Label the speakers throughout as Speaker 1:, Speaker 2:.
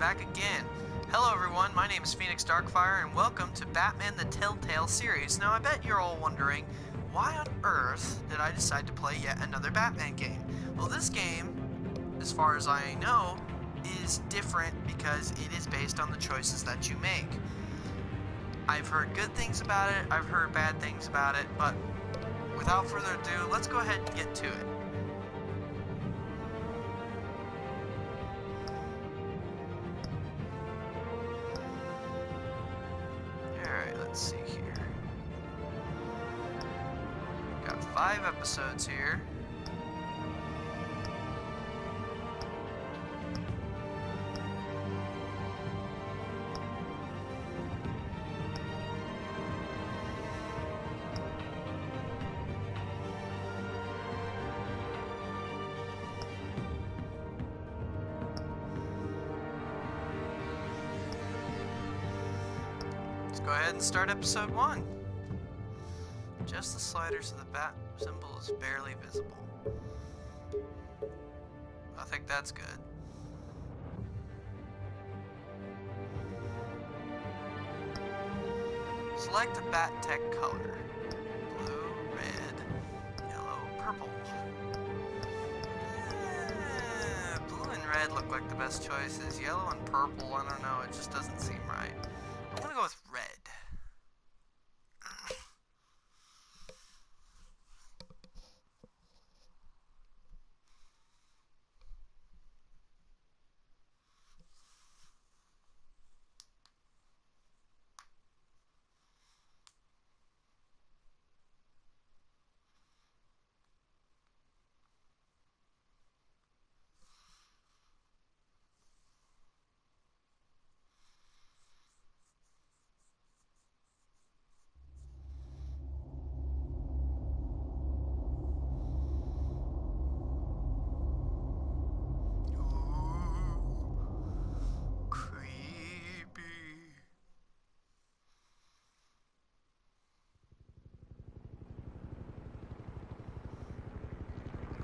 Speaker 1: back again. Hello everyone, my name is Phoenix Darkfire and welcome to Batman The Telltale Series. Now I bet you're all wondering, why on earth did I decide to play yet another Batman game? Well, this game, as far as I know, is different because it is based on the choices that you make. I've heard good things about it, I've heard bad things about it, but without further ado, let's go ahead and get to it. Alright, let's see here. Got 5 episodes here. Go ahead and start episode 1. Just the sliders of the bat symbol is barely visible. I think that's good. Select a bat tech color. Blue, red, yellow, purple. Blue and red look like the best choices. Yellow and purple, I don't know, it just doesn't seem right. I'm gonna go with red.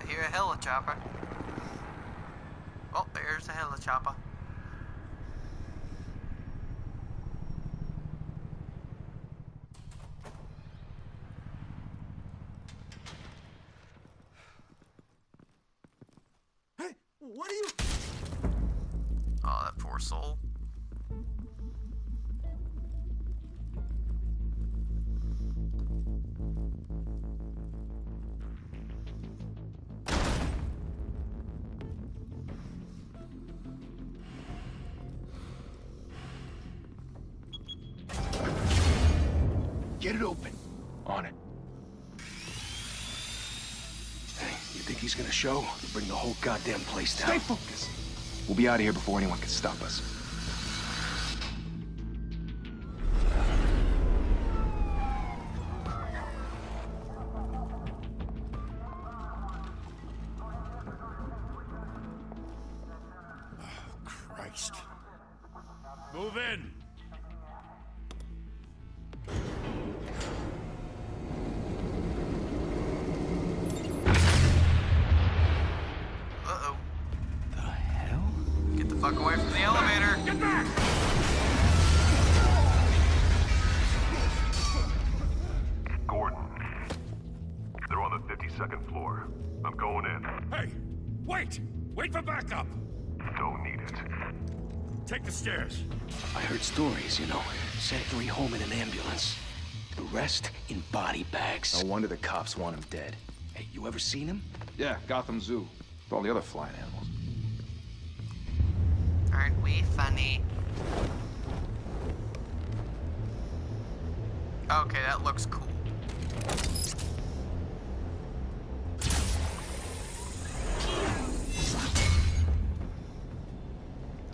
Speaker 1: I hear a helicopter. Oh, there's a helicopter.
Speaker 2: Hey, what are you?
Speaker 1: Oh, that poor soul.
Speaker 2: Get it open.
Speaker 3: On it.
Speaker 2: Hey, you think he's gonna show? Bring the whole goddamn place down.
Speaker 3: Stay focused. We'll be out of here before anyone can stop us.
Speaker 2: Christ.
Speaker 4: Move in!
Speaker 1: Uh-oh.
Speaker 2: The hell?
Speaker 1: Get the fuck away from the elevator.
Speaker 4: Get back!
Speaker 5: Gordon. They're on the 52nd floor. I'm going in.
Speaker 4: Hey! Wait! Wait for backup!
Speaker 5: Don't need it.
Speaker 4: Take the stairs.
Speaker 2: I heard stories, you know. Sent 3 home in an ambulance. The rest in body bags.
Speaker 3: No wonder the cops want him dead.
Speaker 2: Hey, you ever seen him?
Speaker 3: Yeah, Gotham Zoo. With all the other flying animals.
Speaker 1: Aren't we funny? Okay, that looks cool.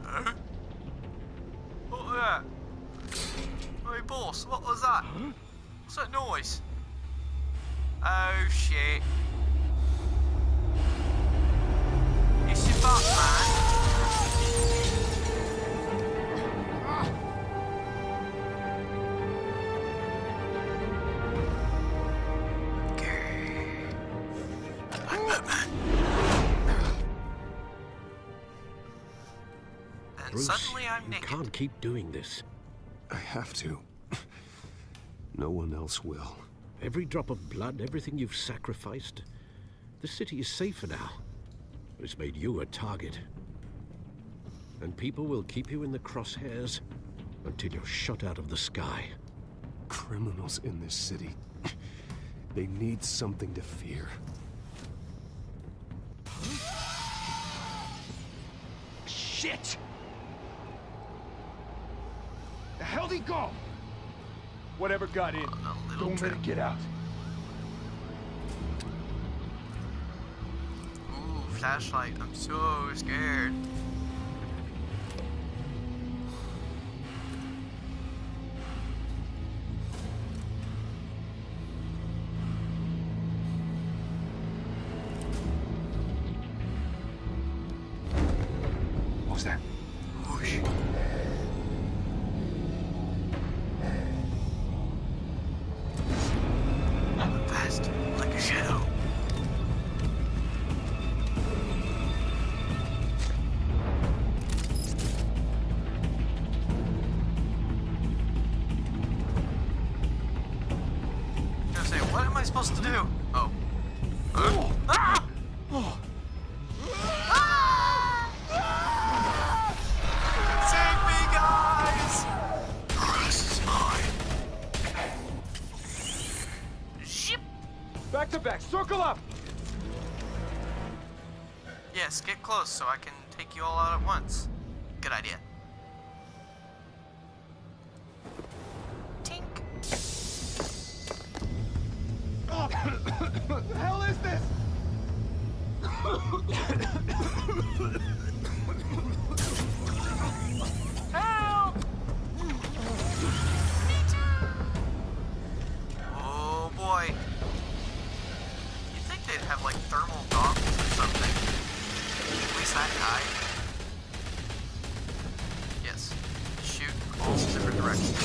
Speaker 1: Huh? What was that? Hey boss, what was that? What's that noise? Oh shit. It's your Batman. and
Speaker 6: Bruce,
Speaker 1: suddenly I'm
Speaker 6: you
Speaker 1: naked.
Speaker 6: can't keep doing this.
Speaker 7: I have to. No one else will.
Speaker 6: Every drop of blood, everything you've sacrificed. The city is safer now. But it's made you a target. And people will keep you in the crosshairs until you're shot out of the sky.
Speaker 7: Criminals in this city. They need something to fear.
Speaker 3: Shit! The hell'd he go? Whatever got in,
Speaker 1: little
Speaker 3: don't let it get out.
Speaker 1: Ooh, flashlight. I'm so scared.
Speaker 3: What was that?
Speaker 1: Whoosh. Fast, like a shadow. I was gonna say, what am I supposed to do? Oh. Ah! Save me, guys! Rest is mine. Zip.
Speaker 3: Back to back, circle up!
Speaker 1: Yes, get close so I can take you all out at once. Good idea. Tink.
Speaker 3: What the hell is this?
Speaker 1: Help! Oh boy. You'd think they'd have like thermal goggles or something. At least that guy. Yes. Shoot all different directions.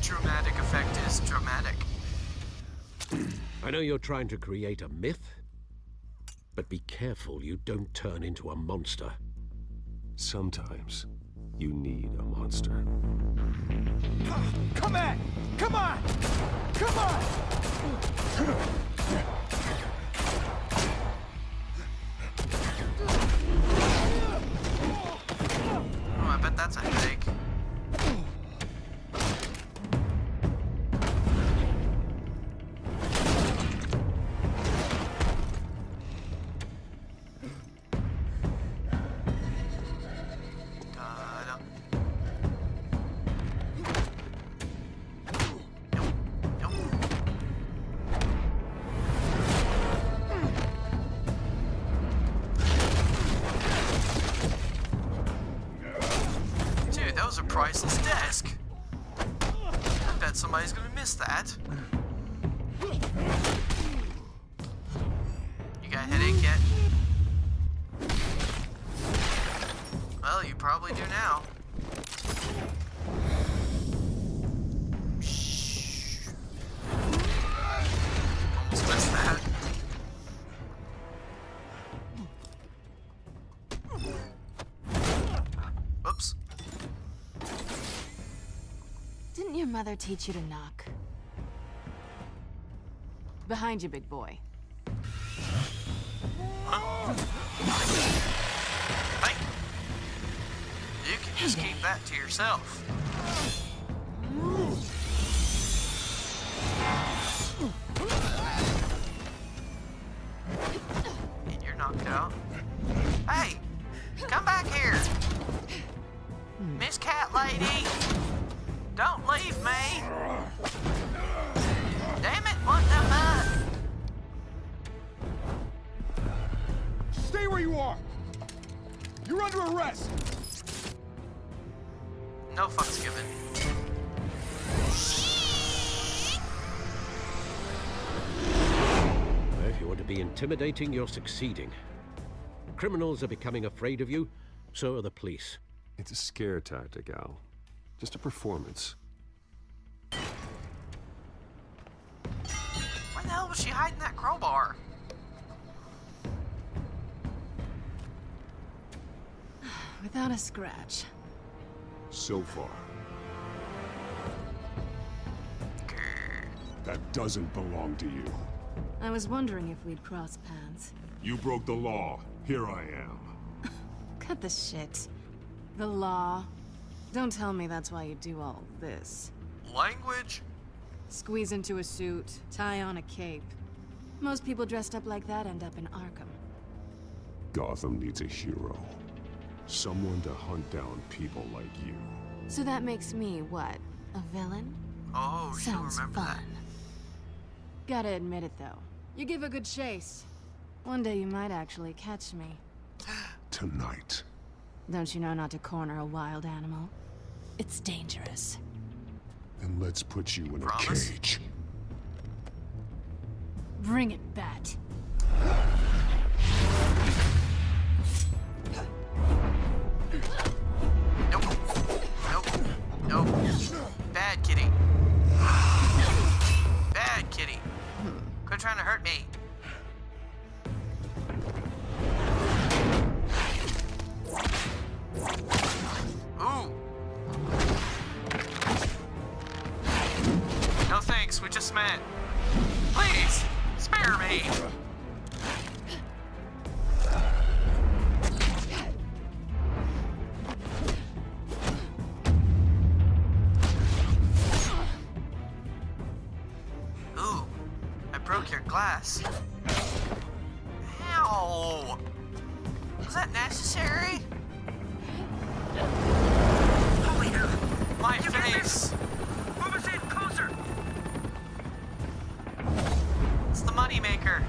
Speaker 1: Dramatic effect is dramatic.
Speaker 6: I know you're trying to create a myth, but be careful you don't turn into a monster.
Speaker 7: Sometimes you need a monster.
Speaker 3: Come on! Come on! Come on!
Speaker 1: Oh, I bet that's a headache. Da-da. Nope. Dude, that was a priceless desk. I bet somebody's gonna miss that. You got a headache yet? Well, you probably do now. Shh. Almost missed that. Whoops.
Speaker 8: Didn't your mother teach you to knock? Behind you, big boy.
Speaker 1: Hey! You can just keep that to yourself. And you're knocked out. Hey! Come back here! Miss Cat Lady! Don't leave me! Damn it, what the fuck?
Speaker 3: Stay where you are! You're under arrest!
Speaker 1: No fucks given.
Speaker 6: If you want to be intimidating, you're succeeding. Criminals are becoming afraid of you, so are the police.
Speaker 7: It's a scare tactic, Al. Just a performance.
Speaker 1: hell was she hiding that crowbar?
Speaker 8: Without a scratch.
Speaker 7: So far. That doesn't belong to you.
Speaker 8: I was wondering if we'd cross paths.
Speaker 7: You broke the law. Here I am.
Speaker 8: Cut the shit. The law. Don't tell me that's why you do all this.
Speaker 1: Language?
Speaker 8: Squeeze into a suit, tie on a cape. Most people dressed up like that end up in Arkham.
Speaker 7: Gotham needs a hero. Someone to hunt down people like you.
Speaker 8: So that makes me, what, a villain?
Speaker 1: Oh, she'll
Speaker 8: Sounds
Speaker 1: remember
Speaker 8: fun. Gotta admit it, though. You give a good chase. One day you might actually catch me.
Speaker 7: Tonight.
Speaker 8: Don't you know not to corner a wild animal? It's dangerous.
Speaker 7: Then let's put you in a
Speaker 1: Promise?
Speaker 7: cage.
Speaker 8: Bring it, Bat.
Speaker 1: Nope. Nope. Nope. Bad kitty. Bad kitty. Quit trying to hurt me. Ooh. No thanks, we just met. Please, spare me. Ooh, I broke your glass. Ow! Was that necessary? Over here. My face. Move us in closer. It's the moneymaker.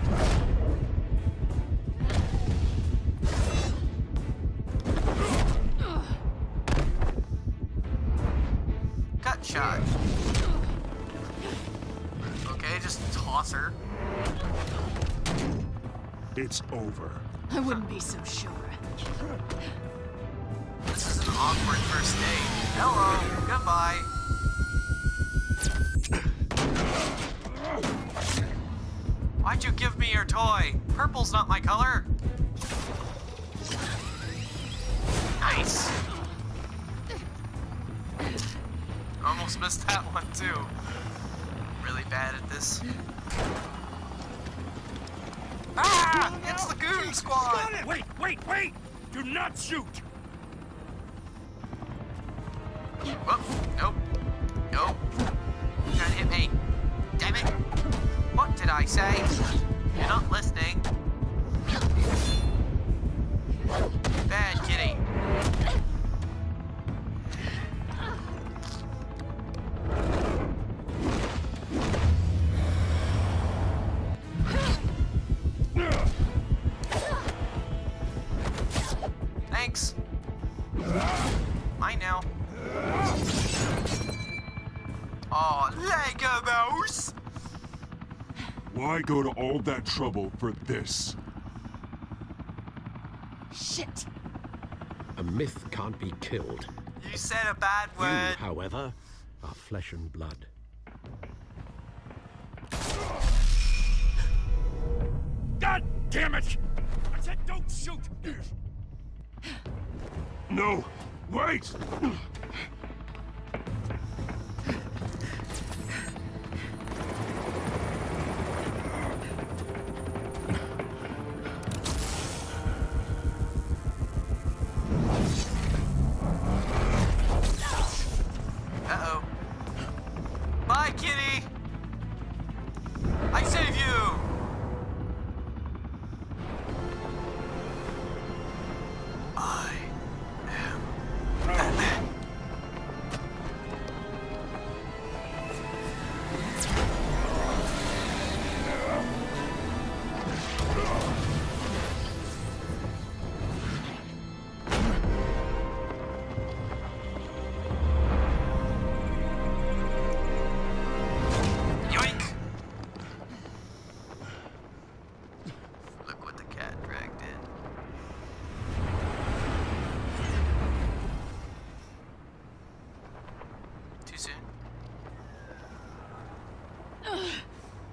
Speaker 1: Gut shot. Okay, just toss her.
Speaker 7: It's over.
Speaker 8: I wouldn't be so sure.
Speaker 1: This is an awkward first date. Hello, goodbye. Why'd you give me your toy? Purple's not my color. Nice. Almost missed that one too. Really bad at this. Ah! It's the Goon Squad!
Speaker 4: Wait, wait, wait! Do not shoot!
Speaker 1: Whoop. Nope. Nope. You're trying to hit me. Damn it. What did I say? You're not listening. Bad kitty. Thanks. Mine now. Oh, Lego mouse!
Speaker 7: Why go to all that trouble for this?
Speaker 8: Shit!
Speaker 6: A myth can't be killed.
Speaker 1: You said a bad
Speaker 6: You,
Speaker 1: word.
Speaker 6: however, are flesh and blood.
Speaker 4: God damn it! I said don't shoot!
Speaker 7: No! Wait!
Speaker 1: Uh-oh. Bye, kitty! I save you! I am Batman.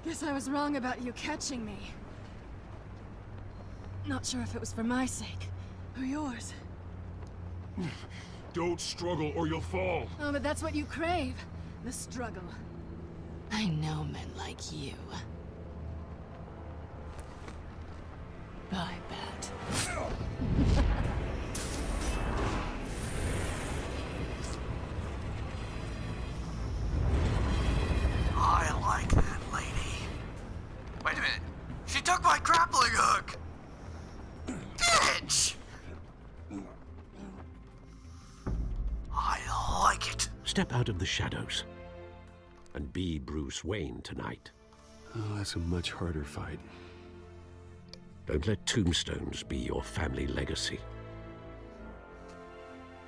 Speaker 8: Guess I was wrong about you catching me. Not sure if it was for my sake, or yours.
Speaker 5: Don't struggle or you'll fall.
Speaker 8: Oh, but that's what you crave. The struggle. I know men like you. Bye, Bat.
Speaker 1: I like that lady. Wait a minute. She took my grappling hook! Bitch! I like it.
Speaker 6: Step out of the shadows and be Bruce Wayne tonight.
Speaker 7: Oh, that's a much harder fight.
Speaker 6: Don't let tombstones be your family legacy.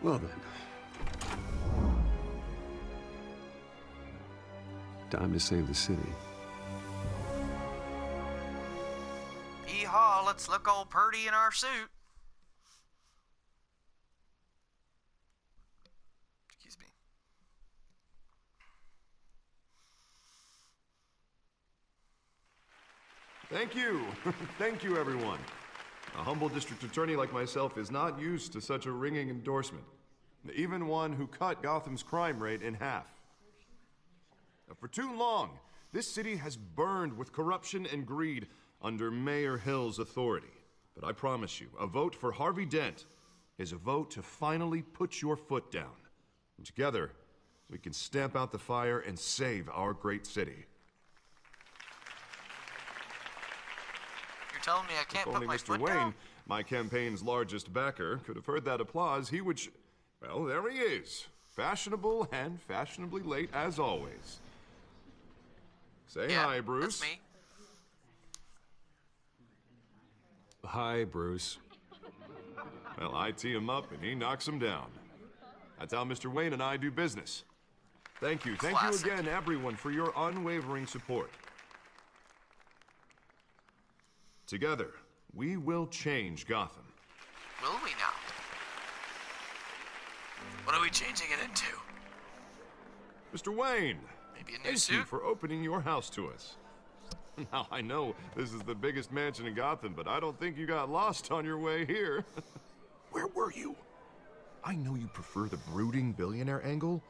Speaker 7: Well then. Time to save the city.
Speaker 1: Yeehaw, let's look all purty in our suit. Excuse me.
Speaker 9: Thank you. Thank you, everyone. A humble district attorney like myself is not used to such a ringing endorsement. Even one who cut Gotham's crime rate in half. For too long, this city has burned with corruption and greed under Mayor Hill's authority. But I promise you, a vote for Harvey Dent is a vote to finally put your foot down. And together, we can stamp out the fire and save our great city.
Speaker 1: You're telling me I can't
Speaker 9: If
Speaker 1: put
Speaker 9: only
Speaker 1: my
Speaker 9: Mr.
Speaker 1: foot
Speaker 9: Wayne,
Speaker 1: down?
Speaker 9: my campaign's largest backer, could have heard that applause, he would well, there he is. Fashionable and fashionably late as always. Say
Speaker 1: Yeah,
Speaker 9: hi, Bruce.
Speaker 1: that's me.
Speaker 7: Hi, Bruce.
Speaker 9: Well, I tee him up and he knocks him down. That's how Mr. Wayne and I do business. Thank you. Thank you
Speaker 1: Classic.
Speaker 9: again, everyone, for your unwavering support. Together, we will change Gotham.
Speaker 1: Will we now? What are we changing it into?
Speaker 9: Mr. Wayne,
Speaker 1: Maybe a new
Speaker 9: thank you
Speaker 1: suit?
Speaker 9: for opening your house to us. Now, I know this is the biggest mansion in Gotham, but I don't think you got lost on your way here. Where were you? I know you prefer the brooding billionaire angle,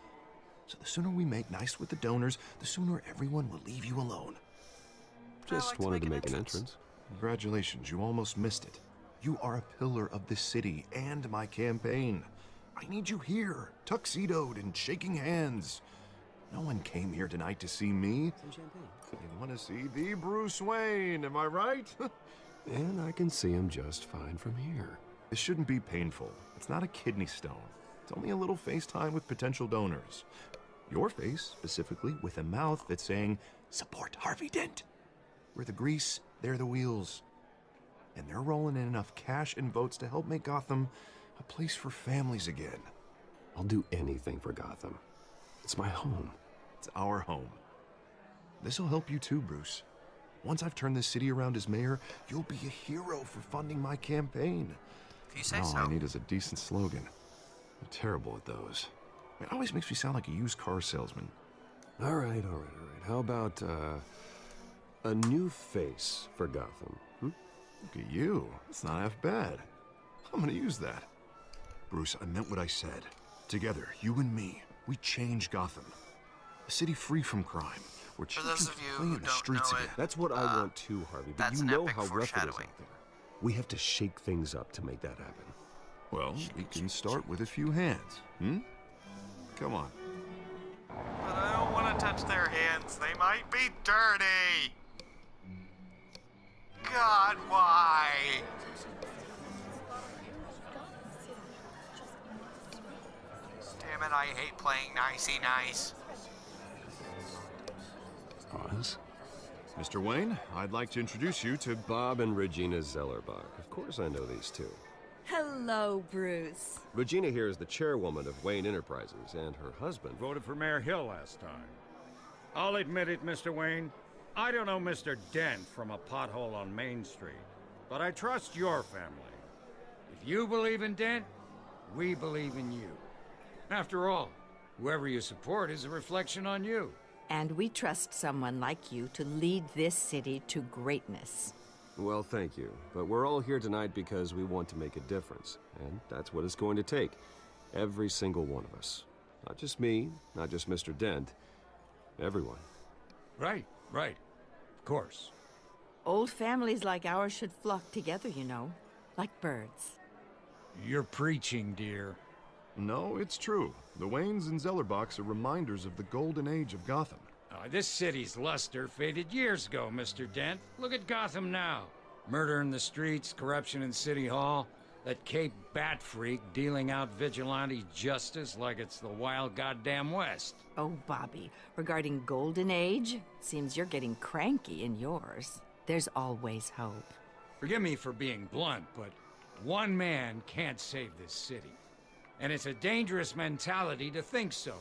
Speaker 9: so the sooner we make nice with the donors, the sooner everyone will leave you alone.
Speaker 7: Just
Speaker 1: like to
Speaker 7: wanted to
Speaker 1: make
Speaker 7: make
Speaker 1: an
Speaker 7: an
Speaker 1: entrance.
Speaker 7: entrance.
Speaker 9: Congratulations, you almost missed it. You are a pillar of this city and my campaign. I need you here, tuxedoed and shaking hands. No one came here tonight to see me. They want to see the Bruce Wayne, am I right?
Speaker 7: And I can see him just fine from here.
Speaker 9: This shouldn't be painful. It's not a kidney stone. It's only a little FaceTime with potential donors. Your face, specifically, with a mouth that's saying, support Harvey Dent. We're the grease, they're the wheels. And they're rolling in enough cash and votes to help make Gotham a place for families again.
Speaker 7: I'll do anything for Gotham. It's my home.
Speaker 9: It's our home. This'll help you too, Bruce. Once I've turned this city around as mayor, you'll be a hero for funding my campaign.
Speaker 1: If you say
Speaker 9: All
Speaker 1: so.
Speaker 9: I need is a decent slogan. I'm terrible at those. It always makes me sound like a used car salesman.
Speaker 7: All right. How about, a new face for Gotham?
Speaker 9: Look at you. It's not half bad. I'm gonna use that. Bruce, I meant what I said. Together, you and me, we change Gotham. A city free from crime, where
Speaker 1: For
Speaker 9: children
Speaker 1: those of
Speaker 9: can
Speaker 1: you
Speaker 9: play
Speaker 1: who
Speaker 9: in the
Speaker 1: don't
Speaker 9: streets
Speaker 1: know
Speaker 9: again.
Speaker 1: it,
Speaker 7: That's what I want too, Harvey, but
Speaker 1: that's
Speaker 7: you
Speaker 1: an
Speaker 7: know
Speaker 1: epic
Speaker 7: how rough it is out
Speaker 1: foreshadowing.
Speaker 7: there. We have to shake things up to make that happen.
Speaker 9: Well, we can start with a few hands, Come on.
Speaker 1: But I don't want to touch their hands. They might be dirty. God, why? Damn it, I hate playing nicey nice.
Speaker 7: Oz?
Speaker 9: Mr. Wayne, I'd like to introduce you to
Speaker 7: Bob and Regina Zellerbach. Of course I know these two.
Speaker 10: Hello, Bruce.
Speaker 7: Regina here is the chairwoman of Wayne Enterprises, and her husband...
Speaker 4: Voted for Mayor Hill last time. I'll admit it, Mr. Wayne. I don't know Mr. Dent from a pothole on Main Street, but I trust your family. If you believe in Dent, we believe in you. After all, whoever you support is a reflection on you.
Speaker 10: And we trust someone like you to lead this city to greatness.
Speaker 7: Well, thank you. But we're all here tonight because we want to make a difference. And that's what it's going to take. Every single one of us. Not just me, not just Mr. Dent. Everyone.
Speaker 4: Right. Of course.
Speaker 10: Old families like ours should flock together, you know. Like birds.
Speaker 4: You're preaching, dear.
Speaker 9: No, it's true. The Waynes and Zellerbachs are reminders of the golden age of Gotham.
Speaker 4: This city's luster faded years ago, Mr. Dent. Look at Gotham now. Murder in the streets, corruption in City Hall, that Cape Bat freak dealing out vigilante justice like it's the wild goddamn West.
Speaker 10: Oh, Bobby, regarding Golden Age, seems you're getting cranky in yours. There's always hope.
Speaker 4: Forgive me for being blunt, but one man can't save this city. And it's a dangerous mentality to think so.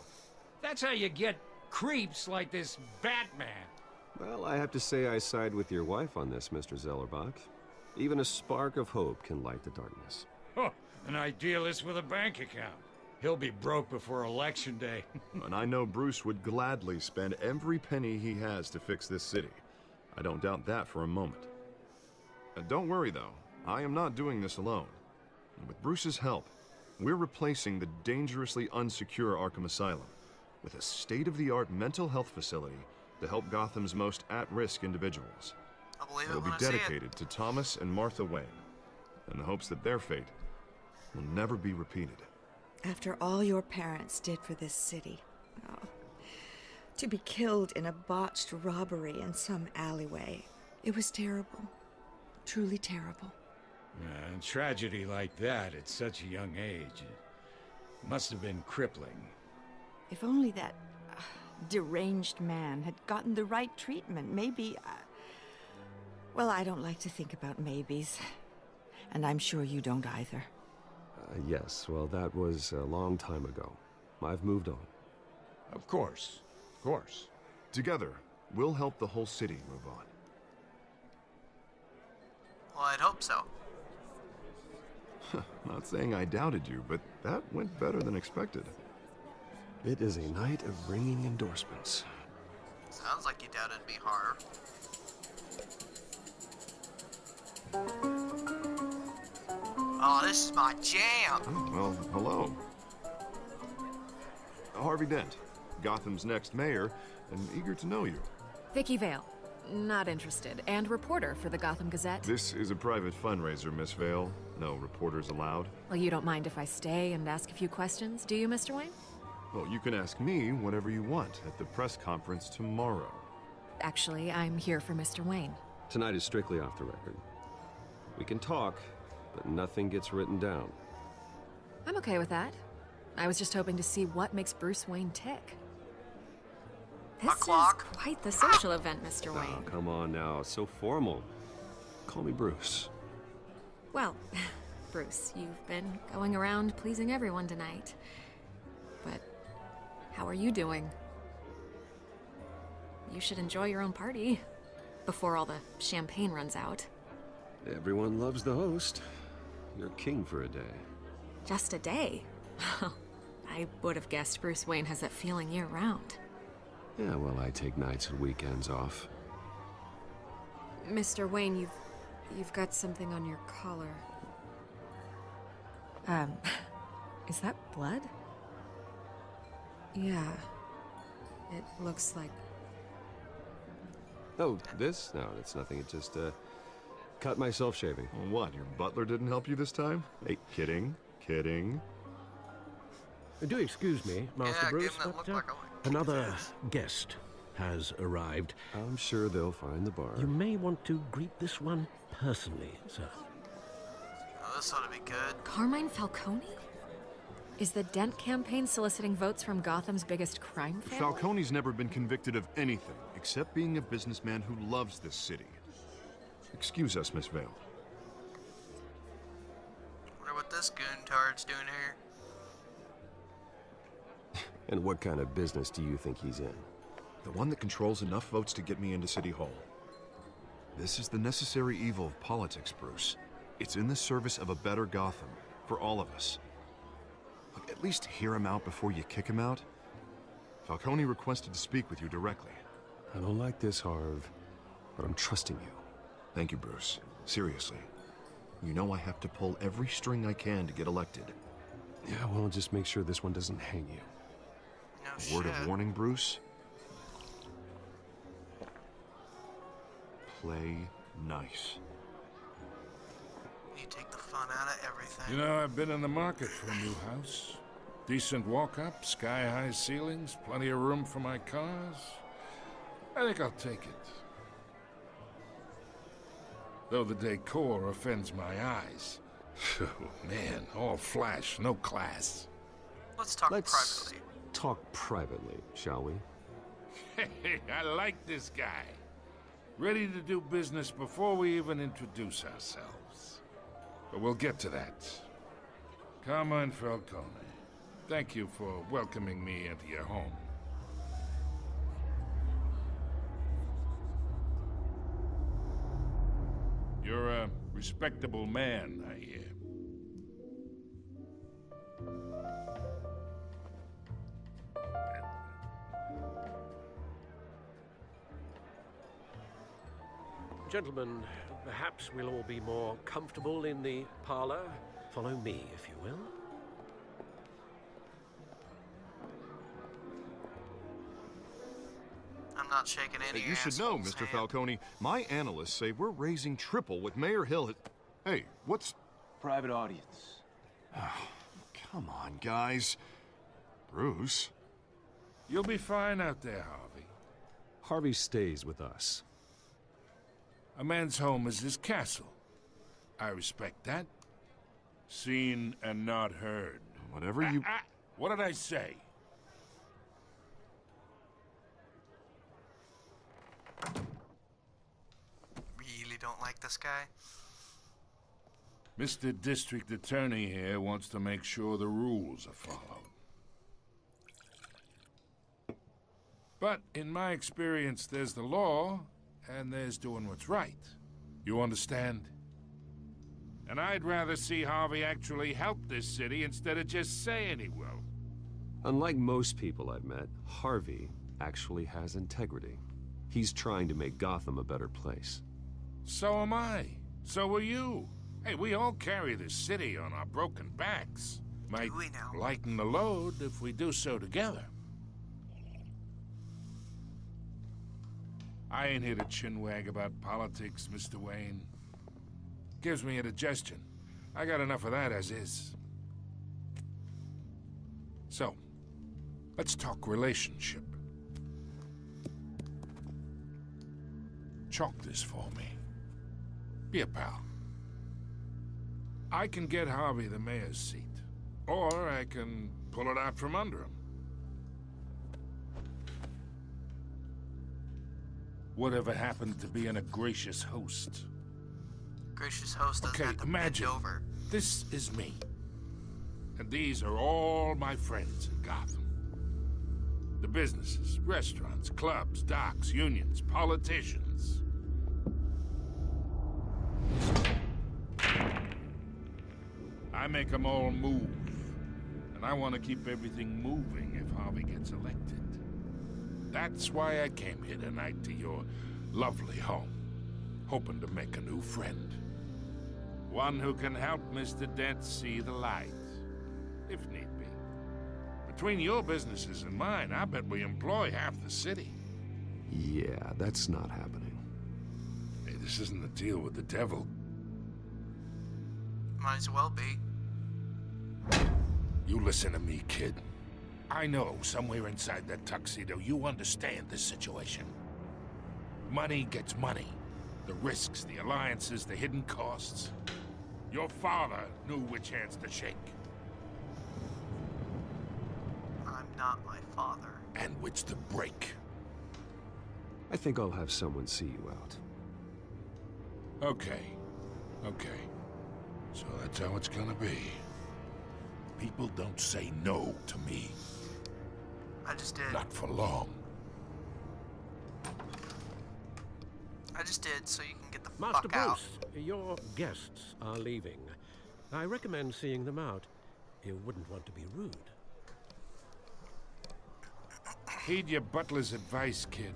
Speaker 4: That's how you get creeps like this Batman.
Speaker 7: Well, I have to say I side with your wife on this, Mr. Zellerbach. Even a spark of hope can light the darkness.
Speaker 4: Huh, an idealist with a bank account. He'll be broke before Election Day.
Speaker 9: And I know Bruce would gladly spend every penny he has to fix this city. I don't doubt that for a moment. Don't worry, though. I am not doing this alone. And with Bruce's help, we're replacing the dangerously unsecure Arkham Asylum with a state-of-the-art mental health facility to help Gotham's most at-risk individuals.
Speaker 1: I'll believe it
Speaker 9: It'll be
Speaker 1: when I see it.
Speaker 9: dedicated to Thomas and Martha Wayne, in the hopes that their fate will never be repeated.
Speaker 11: After all your parents did for this city, oh, to be killed in a botched robbery in some alleyway, it was terrible. Truly terrible.
Speaker 4: A tragedy like that at such a young age, it must have been crippling.
Speaker 10: If only that deranged man had gotten the right treatment, maybe... Well, I don't like to think about maybes. And I'm sure you don't either.
Speaker 7: Yes, well, that was a long time ago. I've moved on.
Speaker 4: Of course.
Speaker 9: Together, we'll help the whole city move on.
Speaker 1: Well, I'd hope so.
Speaker 9: Not saying I doubted you, but that went better than expected.
Speaker 7: It is a night of ringing endorsements.
Speaker 1: Sounds like you doubted me harder. Oh, this is my jam!
Speaker 9: Well, hello. Harvey Dent, Gotham's next mayor, and eager to know you.
Speaker 8: Vicky Vale. Not interested. And reporter for the Gotham Gazette.
Speaker 9: This is a private fundraiser, Miss Vale. No reporters allowed.
Speaker 8: Well, you don't mind if I stay and ask a few questions, do you, Mr. Wayne?
Speaker 9: Well, you can ask me whatever you want at the press conference tomorrow.
Speaker 8: Actually, I'm here for Mr. Wayne.
Speaker 7: Tonight is strictly off the record. We can talk, but nothing gets written down.
Speaker 8: I'm okay with that. I was just hoping to see what makes Bruce Wayne tick. This is quite the social event, Mr. Wayne.
Speaker 7: Oh, come on now. It's so formal. Call me Bruce.
Speaker 8: Well, Bruce, you've been going around pleasing everyone tonight. But how are you doing? You should enjoy your own party before all the champagne runs out.
Speaker 7: Everyone loves the host. You're king for a day.
Speaker 8: Just a day? I would have guessed Bruce Wayne has that feeling year-round.
Speaker 7: Yeah, well, I take nights and weekends off.
Speaker 8: Mr. Wayne, you've got something on your collar. Is that blood? Yeah. It looks like...
Speaker 7: Oh, this? No, it's nothing. It just, cut myself shaving.
Speaker 9: What, your butler didn't help you this time? Hey, kidding.
Speaker 6: Do excuse me, Master
Speaker 1: Yeah,
Speaker 6: Bruce,
Speaker 1: give him that
Speaker 6: but
Speaker 1: look like
Speaker 6: another guest has arrived.
Speaker 7: I'm sure they'll find the bar.
Speaker 6: You may want to greet this one personally, sir.
Speaker 1: Oh, this ought to be good.
Speaker 8: Carmine Falcone? Is the Dent campaign soliciting votes from Gotham's biggest crime family?
Speaker 9: Falcone's never been convicted of anything except being a businessman who loves this city. Excuse us, Miss Vale.
Speaker 1: Wonder what this goontard's doing here.
Speaker 7: And what kind of business do you think he's in?
Speaker 9: The one that controls enough votes to get me into City Hall. This is the necessary evil of politics, Bruce. It's in the service of a better Gotham, for all of us. Look, at least hear him out before you kick him out. Falcone requested to speak with you directly.
Speaker 7: I don't like this, Harv, but I'm trusting you.
Speaker 9: Thank you, Bruce. Seriously. You know I have to pull every string I can to get elected.
Speaker 7: Yeah, well, just make sure this one doesn't hang you.
Speaker 1: No
Speaker 9: Word
Speaker 1: shit.
Speaker 9: of warning, Bruce? Play nice.
Speaker 1: You take the fun out of everything.
Speaker 4: You know, I've been in the market for a new house. Decent walk-up, sky-high ceilings, plenty of room for my cars. I think I'll take it. Though the decor offends my eyes. Oh, man, all flash, no class.
Speaker 1: Let's talk
Speaker 7: Let's
Speaker 1: privately.
Speaker 7: talk privately, shall we?
Speaker 4: Hey, I like this guy. Ready to do business before we even introduce ourselves. But we'll get to that. Carmine Falcone, thank you for welcoming me into your home. You're a respectable man, I hear.
Speaker 6: Gentlemen, perhaps we'll all be more comfortable in the parlor. Follow me, if you will.
Speaker 1: I'm not shaking any
Speaker 9: You should know, Mr. Falcone, my analysts say we're raising triple what Mayor Hill had... Hey, what's...
Speaker 2: Private audience.
Speaker 9: Come on, guys. Bruce?
Speaker 4: You'll be fine out there, Harvey.
Speaker 7: Harvey stays with us.
Speaker 4: A man's home is his castle. I respect that. Seen and not heard.
Speaker 9: Whatever you...
Speaker 4: What did I say?
Speaker 1: Really don't like this guy.
Speaker 4: Mr. District Attorney here wants to make sure the rules are followed. But in my experience, there's the law, and there's doing what's right. You understand? And I'd rather see Harvey actually help this city instead of just saying he will.
Speaker 7: Unlike most people I've met, Harvey actually has integrity. He's trying to make Gotham a better place.
Speaker 4: So am I. So are you. Hey, we all carry this city on our broken backs. Might
Speaker 1: we now?
Speaker 4: lighten the load if we do so together. I ain't here to chinwag about politics, Mr. Wayne. Gives me indigestion. I got enough of that as is. So, let's talk relationship. Chalk this for me. Be a pal. I can get Harvey the mayor's seat, or I can pull it out from under him. Whatever happened to being a gracious host?
Speaker 1: Gracious host doesn't
Speaker 4: Okay,
Speaker 1: have to
Speaker 4: imagine,
Speaker 1: bend over.
Speaker 4: this is me. And these are all my friends in Gotham. The businesses, restaurants, clubs, docks, unions, politicians. I make them all move. And I want to keep everything moving if Harvey gets elected. That's why I came here tonight to your lovely home, hoping to make a new friend. One who can help Mr. Dent see the light, if need be. Between your businesses and mine, I bet we employ half the city.
Speaker 7: Yeah, that's not happening.
Speaker 4: Hey, this isn't a deal with the devil.
Speaker 1: Might as well be.
Speaker 4: You listen to me, kid. I know somewhere inside that tuxedo you understand this situation. Money gets money. The risks, the alliances, the hidden costs. Your father knew which hands to shake.
Speaker 1: I'm not my father.
Speaker 4: And which to break.
Speaker 7: I think I'll have someone see you out.
Speaker 4: Okay. Okay. So that's how it's gonna be. People don't say no to me.
Speaker 1: I just did.
Speaker 4: Not for long.
Speaker 1: I just did, so you can get the
Speaker 6: Master
Speaker 1: fuck out.
Speaker 6: Bruce, your guests are leaving. I recommend seeing them out. You wouldn't want to be rude.
Speaker 12: Heed your butler's advice, kid.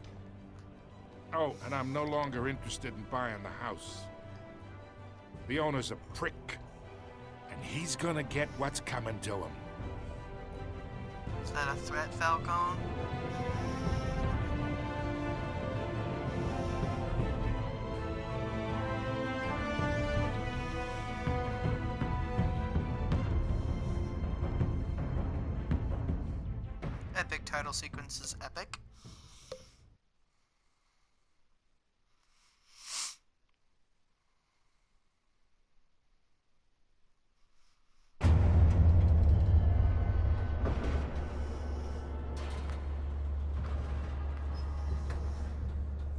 Speaker 12: Oh, and I'm no longer interested in buying the house. The owner's a prick, and he's gonna get what's coming to him.
Speaker 1: Is that a threat, Falcone? Epic title sequence is epic.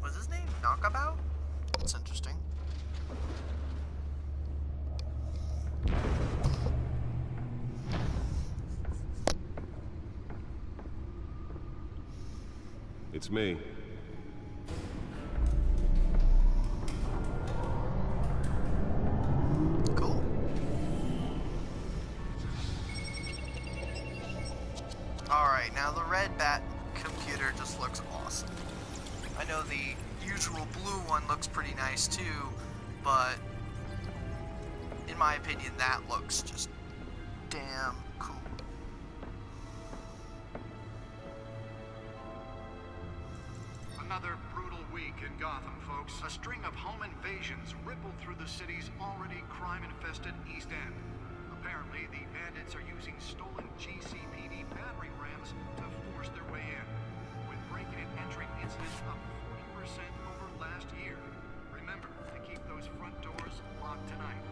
Speaker 1: Was his name Knockabout? That's interesting.
Speaker 7: It's me.
Speaker 1: Cool. Alright, now the red bat computer just looks awesome. I know the usual blue one looks pretty nice too, but in my opinion that looks just damn cool.
Speaker 13: Another brutal week in Gotham, folks. A string of home invasions rippled through the city's already crime-infested East End. Apparently, the bandits are using stolen GCPD battering rams to force their way in, with breaking and entering incidents up 40% over last year. Remember to keep those front doors locked tonight.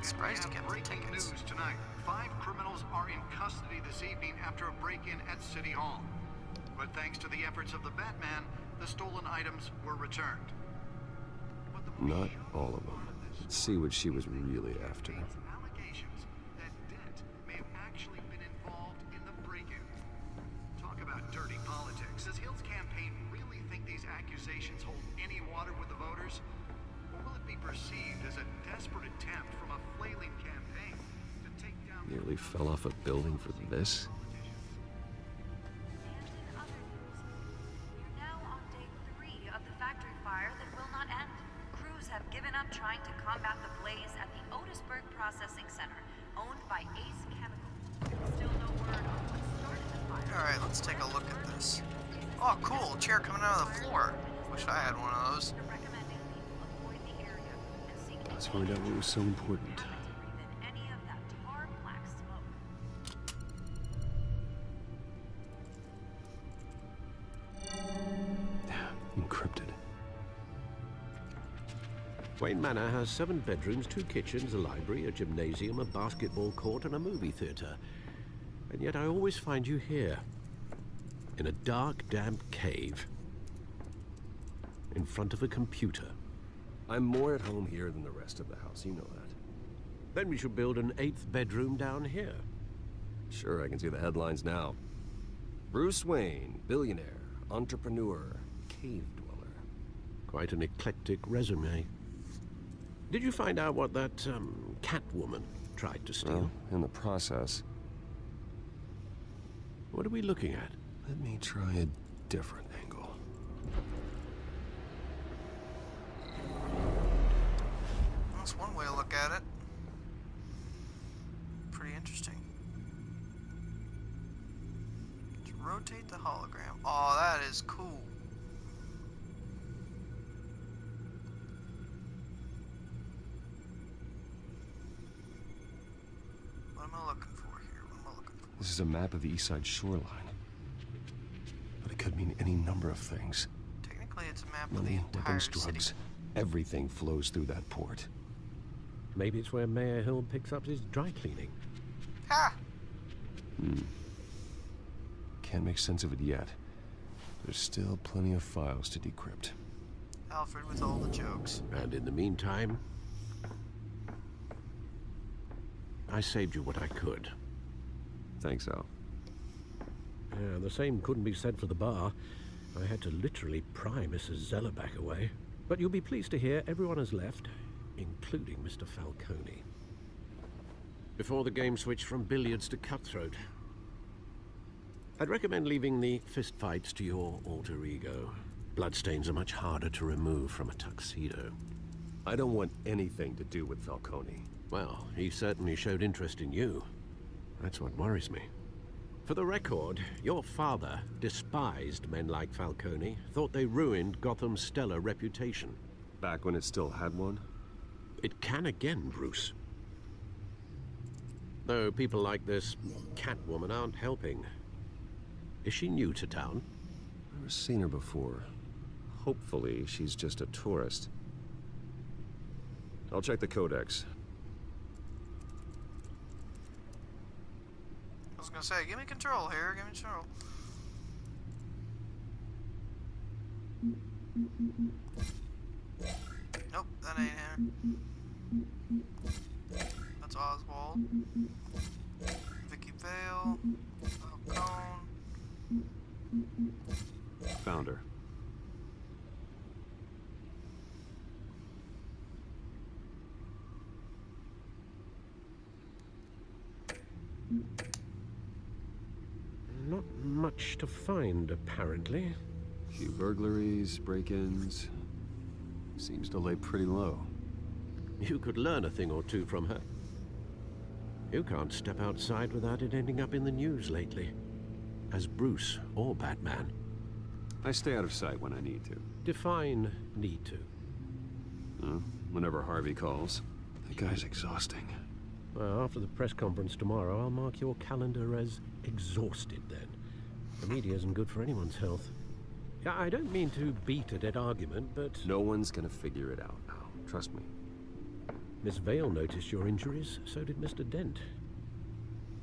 Speaker 1: Surprised to get the
Speaker 13: breaking
Speaker 1: tickets.
Speaker 13: news tonight. 5 criminals are in custody this evening after a break-in at City Hall. But thanks to the efforts of the Batman, the stolen items were returned.
Speaker 7: Not all of them. Let's see what she was really after.
Speaker 13: Allegations that Dent may have actually been involved in the break-in. Talk about dirty politics. Does Hill's campaign really think these accusations hold any water with the voters? Or will it be perceived as a desperate attempt from a flailing campaign to take down...
Speaker 7: Nearly fell off a building for this?
Speaker 14: Trying to combat the blaze at the Otisburg Processing Center, owned by Ace Chemical. Still no word on what started the fire.
Speaker 1: Alright, let's take a look at this. Oh, cool. Chair coming out of the floor. Wish I had one of those.
Speaker 7: Let's find out what was so important. Encrypted.
Speaker 6: Wayne Manor has 7 bedrooms, 2 kitchens, a library, a gymnasium, a basketball court, and a movie theater. And yet I always find you here, in a dark, damp cave, in front of a computer.
Speaker 7: I'm more at home here than the rest of the house, you know that.
Speaker 6: Then we should build an 8th bedroom down here.
Speaker 7: Sure, I can see the headlines now. Bruce Wayne, billionaire, entrepreneur, cave dweller.
Speaker 6: Quite an eclectic resume. Did you find out what that, Catwoman tried to steal?
Speaker 7: Well, in the process.
Speaker 6: What are we looking at?
Speaker 7: Let me try a different angle.
Speaker 1: That's one way to look at it. Pretty interesting. Let's rotate the hologram. Oh, that is cool. What am I looking for here? What am I looking for?
Speaker 7: This is a map of the East Side shoreline. But it could mean any number of things.
Speaker 1: Technically, it's a map of the
Speaker 7: Money,
Speaker 1: entire
Speaker 7: weapons,
Speaker 1: city.
Speaker 7: drugs. Everything flows through that port.
Speaker 6: Maybe it's where Mayor Hill picks up his dry cleaning.
Speaker 1: Ha!
Speaker 7: Can't make sense of it yet. There's still plenty of files to decrypt.
Speaker 1: Alfred with all the jokes.
Speaker 6: And in the meantime, I saved you what I could.
Speaker 7: Thanks, Al.
Speaker 6: Yeah, the same couldn't be said for the bar. I had to literally pry Mrs. Zellerback away. But you'll be pleased to hear everyone has left, including Mr. Falcone. Before the game switched from billiards to cutthroat. I'd recommend leaving the fistfights to your alter ego. Bloodstains are much harder to remove from a tuxedo.
Speaker 7: I don't want anything to do with Falcone.
Speaker 6: Well, he certainly showed interest in you. That's what worries me. For the record, your father despised men like Falcone, thought they ruined Gotham's stellar reputation.
Speaker 7: Back when it still had one?
Speaker 6: It can again, Bruce. Though people like this Catwoman aren't helping. Is she new to town?
Speaker 7: I've never seen her before. Hopefully, she's just a tourist. I'll check the codex.
Speaker 1: I was gonna say, give me control here, give me control. Nope, that ain't him. That's Oswald. Vicky Vale. Falcone.
Speaker 7: Found her.
Speaker 6: Not much to find, apparently.
Speaker 7: Few burglaries, break-ins. Seems to lay pretty low.
Speaker 6: You could learn a thing or two from her. You can't step outside without it ending up in the news lately. As Bruce or Batman.
Speaker 7: I stay out of sight when I need to.
Speaker 6: Define need to.
Speaker 7: Whenever Harvey calls. That guy's exhausting.
Speaker 6: Well, after the press conference tomorrow, I'll mark your calendar as exhausted then. The media isn't good for anyone's health. Yeah, I don't mean to beat a dead argument, but...
Speaker 7: No one's gonna figure it out now. Trust me.
Speaker 6: Miss Vale noticed your injuries, so did Mr. Dent.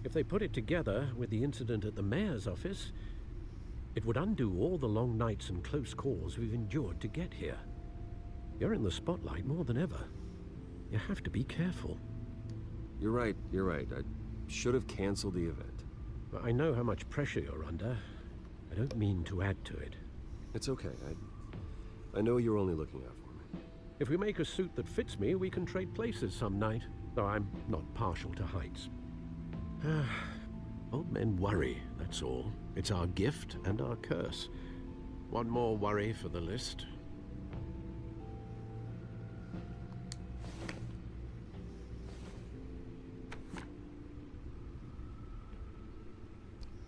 Speaker 6: If they put it together with the incident at the mayor's office, it would undo all the long nights and close calls we've endured to get here. You're in the spotlight more than ever. You have to be careful.
Speaker 7: You're right. I should have canceled the event.
Speaker 6: I know how much pressure you're under. I don't mean to add to it.
Speaker 7: It's okay. I know you're only looking out for me.
Speaker 6: If we make a suit that fits me, we can trade places some night. Though I'm not partial to heights. Old men worry, that's all. It's our gift and our curse. One more worry for the list.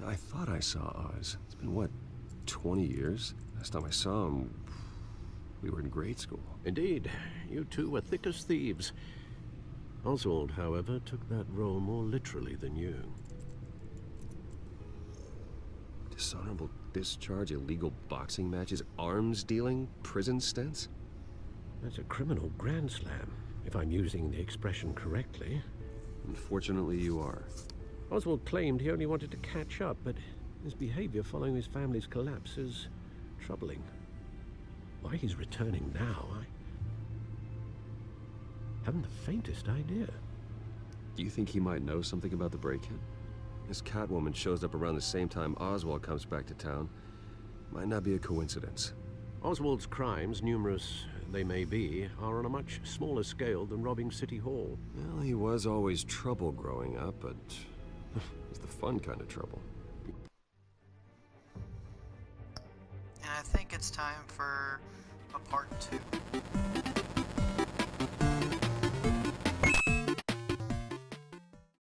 Speaker 7: I thought I saw Oz. It's been, what, 20 years? Last time I saw him, we were in grade school.
Speaker 6: Indeed. You two were thick as thieves. Oswald, however, took that role more literally than you.
Speaker 7: Dishonorable discharge, illegal boxing matches, arms dealing, prison stints?
Speaker 6: That's a criminal grand slam, if I'm using the expression correctly.
Speaker 7: Unfortunately, you are.
Speaker 6: Oswald claimed he only wanted to catch up, but his behavior following his family's collapse is troubling. Why he's returning now, I haven't the faintest idea.
Speaker 7: Do you think he might know something about the break-in? This Catwoman shows up around the same time Oswald comes back to town. Might not be a coincidence.
Speaker 6: Oswald's crimes, numerous they may be, are on a much smaller scale than robbing City Hall.
Speaker 7: Well, he was always trouble growing up, but it's the fun kind of trouble.
Speaker 1: And I think it's time for a part 2.